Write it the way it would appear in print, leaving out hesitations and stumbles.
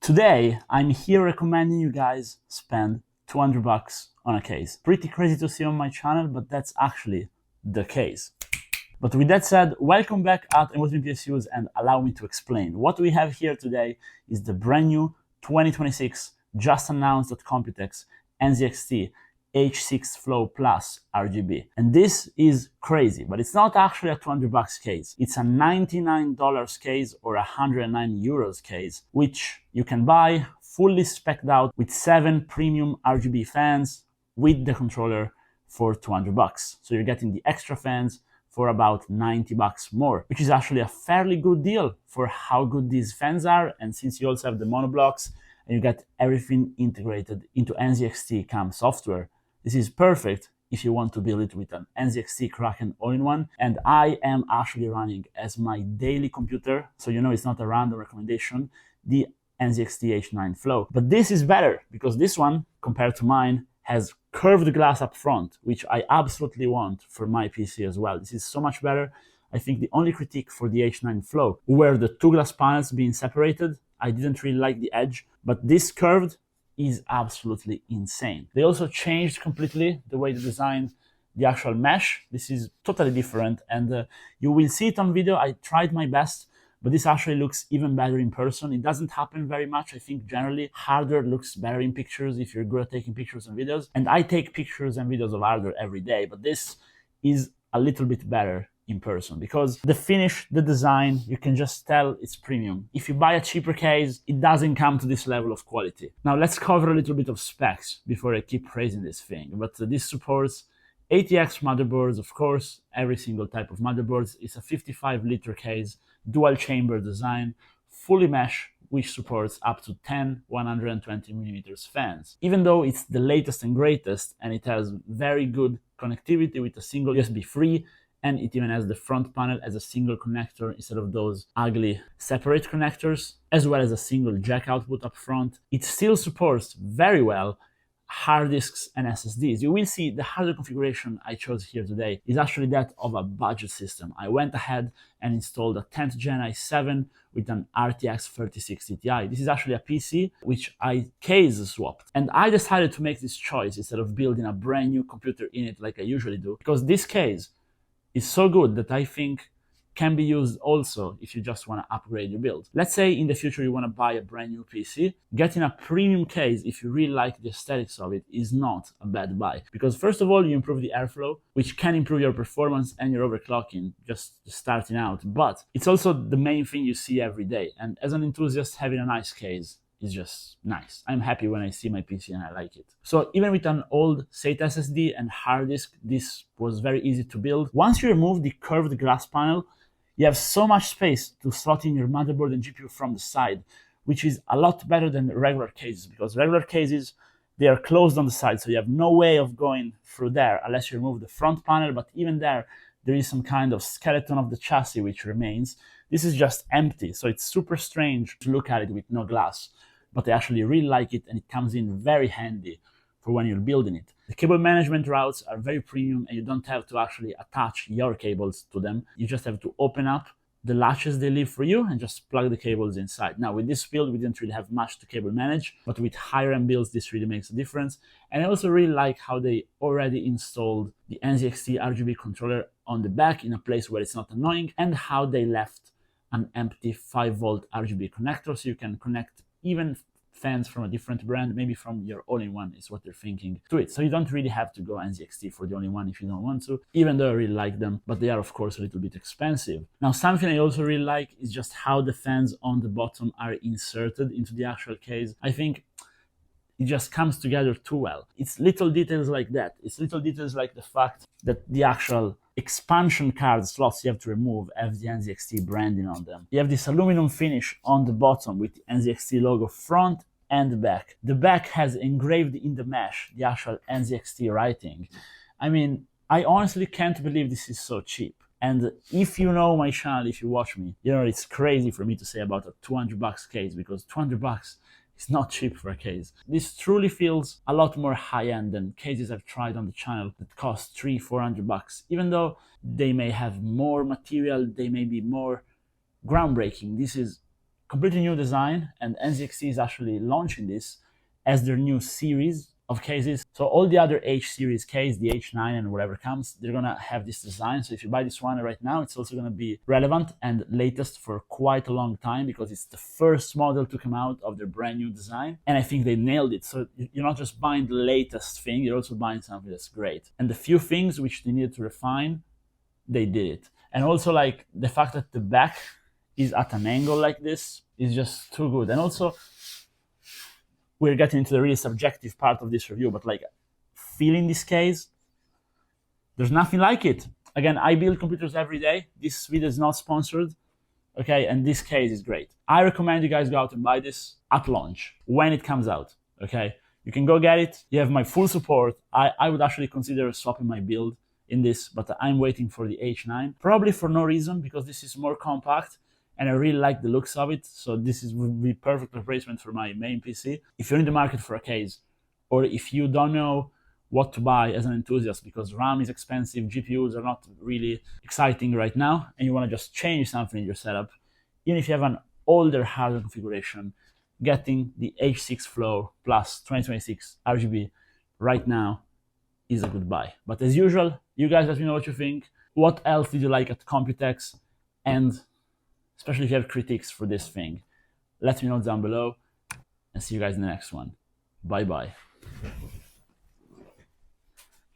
Today, I'm here recommending you guys spend $200 on a case. Pretty crazy to see on my channel, but that's actually the case. But with that said, welcome back at ImWateringPSUs, and allow me to explain. What we have here today is the brand new 2026, just announced at Computex, NZXT H6 Flow Plus RGB. And this is crazy, but it's not actually a $200 case. It's a $99 case or 109 euros case, which you can buy fully specced out with 7 premium RGB fans with the controller for $200. So you're getting the extra fans for about $90 more, which is actually a fairly good deal for how good these fans are. And since you also have the monoblocks and you get everything integrated into NZXT CAM software, this is perfect if you want to build it with an NZXT Kraken all-in-one. And I am actually running as my daily computer, so you know it's not a random recommendation, the NZXT H9 Flow. But this is better because this one, compared to mine, has curved glass up front, which I absolutely want for my PC as well. This is so much better. I think the only critique for the H9 Flow were the 2 glass panels being separated. I didn't really like the edge, but this curved is absolutely insane. They also changed completely the way they designed the actual mesh. This is totally different, and you will see it on video. I tried my best, but this actually looks even better in person. It doesn't happen very much. I think generally hardware looks better in pictures if you're good at taking pictures and videos. And I take pictures and videos of hardware every day, but this is a little bit better in person because the finish, the design, you can just tell it's premium. If you buy a cheaper case, it doesn't come to this level of quality. Now let's cover a little bit of specs before I keep praising this thing. But this supports ATX motherboards, of course, every single type of motherboards. It's a 55-liter case, dual chamber design, fully mesh, which supports up to 10 120mm fans. Even though it's the latest and greatest, and it has very good connectivity with a single USB 3, and it even has the front panel as a single connector instead of those ugly separate connectors, as well as a single jack output up front. It still supports very well hard disks and SSDs. You will see the hardware configuration I chose here today is actually that of a budget system. I went ahead and installed a 10th Gen i7 with an RTX 3060 Ti. This is actually a PC which I case swapped. And I decided to make this choice instead of building a brand new computer in it like I usually do, because this case is so good that I think can be used also if you just want to upgrade your build. Let's say in the future you want to buy a brand new PC, getting a premium case if you really like the aesthetics of it is not a bad buy. Because first of all, you improve the airflow, which can improve your performance and your overclocking just starting out. But it's also the main thing you see every day. And as an enthusiast, having a nice case is just nice. I'm happy when I see my PC and I like it. So even with an old SATA SSD and hard disk, this was very easy to build. Once you remove the curved glass panel, you have so much space to slot in your motherboard and GPU from the side, which is a lot better than regular cases, because regular cases, they are closed on the side, so you have no way of going through there unless you remove the front panel, but even there is some kind of skeleton of the chassis which remains. This is just empty, so it's super strange to look at it with no glass, but I actually really like it, and it comes in very handy for when you're building it. The cable management routes are very premium, and you don't have to actually attach your cables to them. You just have to open up the latches they leave for you and just plug the cables inside. Now with this build, we didn't really have much to cable manage, but with higher end builds, this really makes a difference. And I also really like how they already installed the NZXT RGB controller on the back in a place where it's not annoying, and how they left an empty 5-volt RGB connector so you can connect even fans from a different brand, maybe from your all-in-one is what they're thinking to it. So you don't really have to go NZXT for the all-in-one if you don't want to, even though I really like them, but they are of course a little bit expensive. Now something I also really like is just how the fans on the bottom are inserted into the actual case. I think it just comes together too well. It's little details like that. It's little details like the fact that the actual expansion card slots you have to remove have the NZXT branding on them. You have this aluminum finish on the bottom with the NZXT logo front and back. The back has engraved in the mesh the actual NZXT writing. I mean, I honestly can't believe this is so cheap. And if you know my channel, if you watch me, you know it's crazy for me to say about a $200 case, because $200 is not cheap for a case. This truly feels a lot more high-end than cases I've tried on the channel that cost $300-400. Even though they may have more material, they may be more groundbreaking, this is completely new design, and NZXT is actually launching this as their new series of cases. So all the other H series case, the H9 and whatever comes, they're gonna have this design. So if you buy this one right now, it's also gonna be relevant and latest for quite a long time, because it's the first model to come out of their brand new design. And I think they nailed it. So you're not just buying the latest thing, you're also buying something that's great. And the few things which they needed to refine, they did it. And also, like, the fact that the back is at an angle like this is just too good. And also, we're getting into the really subjective part of this review, but like, feeling this case, there's nothing like it. Again, I build computers every day. This video is not sponsored, okay? And this case is great. I recommend you guys go out and buy this at launch, when it comes out, okay? You can go get it. You have my full support. I would actually consider swapping my build in this, but I'm waiting for the H9. Probably for no reason, because this is more compact, and I really like the looks of it. So this would be perfect replacement for my main PC. If you're in the market for a case, or if you don't know what to buy as an enthusiast because RAM is expensive, GPUs are not really exciting right now, and you want to just change something in your setup, even if you have an older hardware configuration, getting the H6 Flow plus 2026 RGB right now is a good buy. But as usual, you guys let me know what you think. What else did you like at Computex? And especially if you have critiques for this thing, let me know down below, and see you guys in the next one. Bye bye.